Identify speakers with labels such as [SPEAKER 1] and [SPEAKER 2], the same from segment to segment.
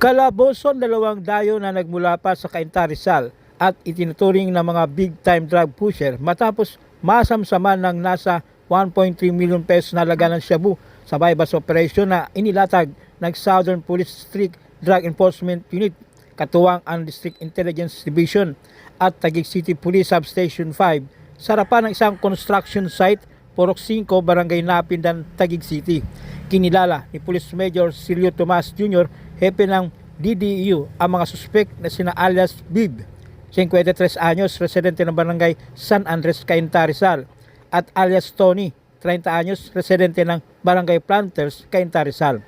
[SPEAKER 1] Kalaboson dalawang dayo na nagmula pa sa Cainta Rizal at itinuturing na mga big-time drug pusher matapos masamsaman ng nasa 1.3 million pesos na halaga ng shabu sa bypass operation na inilatag ng Southern Police District Drug Enforcement Unit, katuwang ang District Intelligence Division at Taguig City Police Substation 5 sa harapan ng isang construction site, Purok 5, Barangay Napindan, Taguig City. Kinilala ni Police Major Silio Tomas Jr., hepe ng DDEU, ang mga suspek na sina alias Bib, 53 anyos, residente ng Barangay San Andres, Cainta Rizal, at alias Tony, 30 anyos, residente ng Barangay Planters, Cainta Rizal.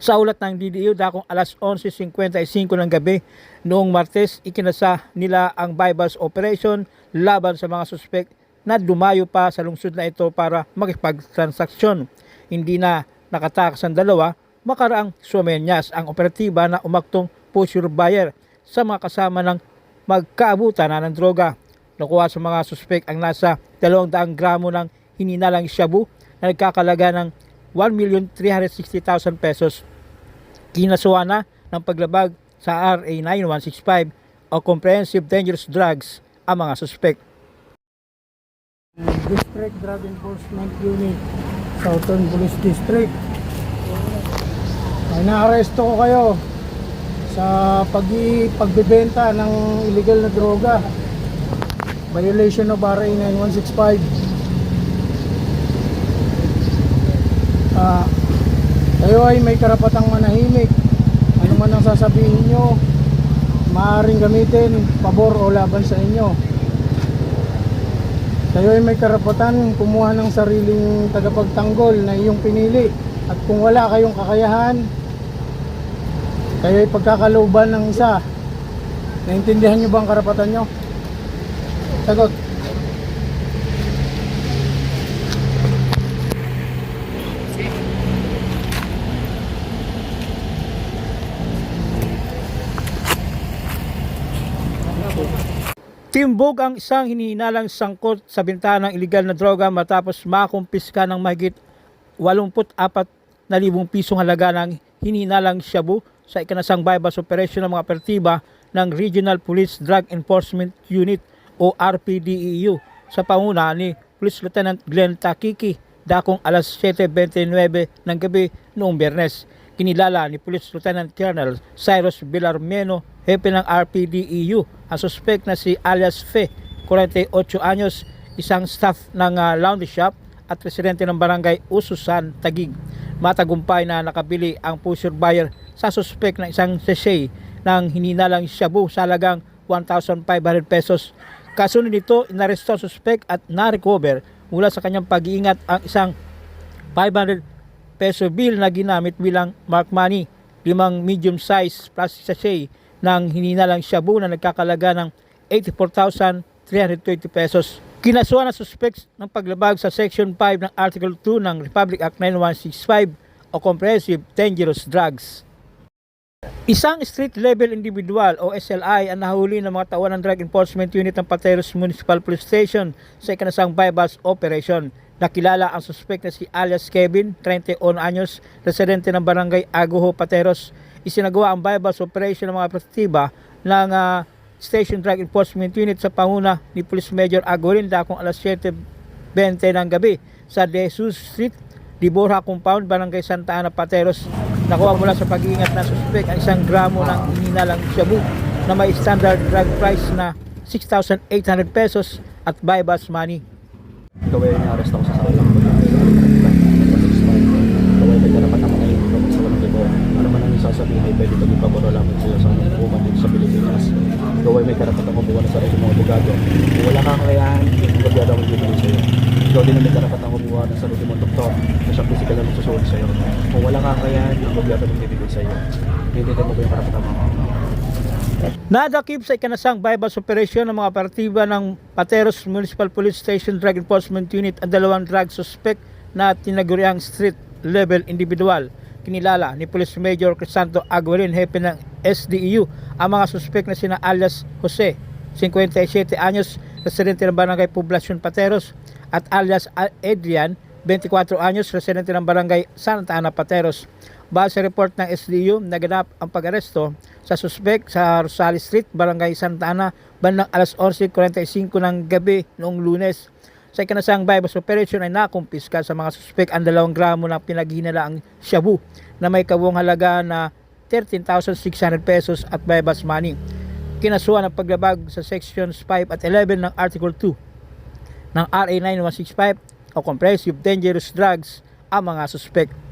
[SPEAKER 1] Sa ulat ng DDEU, dakong alas 11:55 ng gabi noong Martes, ikinasa nila ang bypass operation laban sa mga suspek na dumayo pa sa lungsod na ito para makipagtransaksyon. Hindi na nakatakas ang dalawa, makaraang sumenyas ang operatiba na umaktong pusher buyer sa mga kasama ng magkaabutan na ng droga. Nakuha sa mga suspek ang nasa 200 gramo ng hininalang shabu na nagkakalaga ng 1,360,000 pesos. Kinasuha na ng paglabag sa RA 9165 o Comprehensive Dangerous Drugs ang mga suspek.
[SPEAKER 2] District Drug Enforcement Unit, Southern Police District. Ay, naaresto ko kayo sa pagbebenta ng illegal na droga, violation of RA 9165. Kayo ay may karapatang manahimik. Ano man ang sasabihin nyo, maaaring gamitin pabor o laban sa inyo. Kayo ay may karapatan kumuha ng sariling tagapagtanggol na iyong pinili. At kung wala kayong kakayahan, kayo ay pagkakalooban ng isa. Naintindihan nyo ba ang karapatan nyo? Sagot.
[SPEAKER 1] Timbog ang isang hinihinalang sangkot sa bintana ng iligal na droga matapos makumpiska ng mahigit 84,000 pisong halaga ng hinihinalang shabu sa ikanasang bypass operation ng mga operatiba ng Regional Police Drug Enforcement Unit o RPDEU sa panguna ni Police Lieutenant Glenn Takiki dakong alas 7:29 ng gabi noong Biyernes. Kinilala ni Police Lieutenant Colonel Cyrus Villarmeno, hepe ng RPDEU, ang suspect na si alias Fe, 48 anyos, isang staff ng laundry shop at residente ng Barangay Ususan, Taguig. Matagumpay na nakabili ang pusher buyer sa suspect ng isang sachet ng hininalang shabu sa halagang 1,500 pesos. Kasunod nito, inaresto ang suspect at na-recover mula sa kanyang pag-iingat ang isang 500 peso bill na ginamit bilang mark money, 5 medium size plastic sachet ng hininalang shabu na nagkakalaga ng 84,320 pesos. Kinasuhan ang suspects ng paglabag sa Section 5 ng Article 2 ng Republic Act 9165 o Comprehensive Dangerous Drugs. Isang street level individual o SLI ang nahuli ng mga tauhan ng Drug Enforcement Unit ng Pateros Municipal Police Station sa ikanasang bypass operation. Nakilala ang suspect na si alias Kevin, 31 anyos, residente ng Barangay Aguho, Pateros. Isinagawa ang bypass operation ng mga operatiba ng Station Drug Enforcement Unit sa panguna ni Police Major Agorin dakong alas 7:20 ng gabi sa De Jesus Street, Liborha Compound, Barangay Santa Ana, Pateros. Nakuha mula sa pag-iingat na suspect ang 1 gramo ng hininalang shabu na may standard drug price na 6,800 pesos at bypass money.
[SPEAKER 3] Ikaw ay na-arrest ako sa salang ko. Ikaw ay may karapat na mga ito sa walang ito. Ano man ang isasabihin ay pwede paging paboro lamang sila sa hukuman dito sa Pilipinas. Ikaw ay may karapat na kumuha sa sarili mga abogado. Kung wala kang kakayahan, ang abogado ang bibigay sa iyo. Ikaw din ay may karapat na kumuha ng sarili mong doktor na siyang physical na magsusulit sa iyo. Kung wala kang kakayahan, ang abogado ang bibigay sa iyo. Hindi mo ba yung karapatan mo?
[SPEAKER 1] Nadakip sa ikanasang bypass operation ng mga operatiba ng Pateros Municipal Police Station Drug Enforcement Unit ang dalawang drug suspect na tinaguriang street level individual. Kinilala ni Police Major Crisanto Aguilin, hepe ng SDEU, ang mga suspect na sina alias Jose, 57 anyos, residente ng Barangay Poblacion, Pateros, at alias Adrian, 24 anyos, residente ng barangay Santa Ana, Pateros. Base sa report ng SDU, naganap ang pag-aresto sa suspek sa Rosales Street, barangay Santa Ana, bandang alas 11:45 ng gabi noong Lunes. Sa ikinasang bypass operation ay nakumpiska sa mga suspek ang 2 gramo ng pinaghinalaang shabu na may kabuang halaga na 13,600 pesos at bypass money. Kinasuhan ang paglabag sa sections 5 at 11 ng Article 2 ng RA 9165 o Comprehensive Dangerous Drugs ang mga suspek.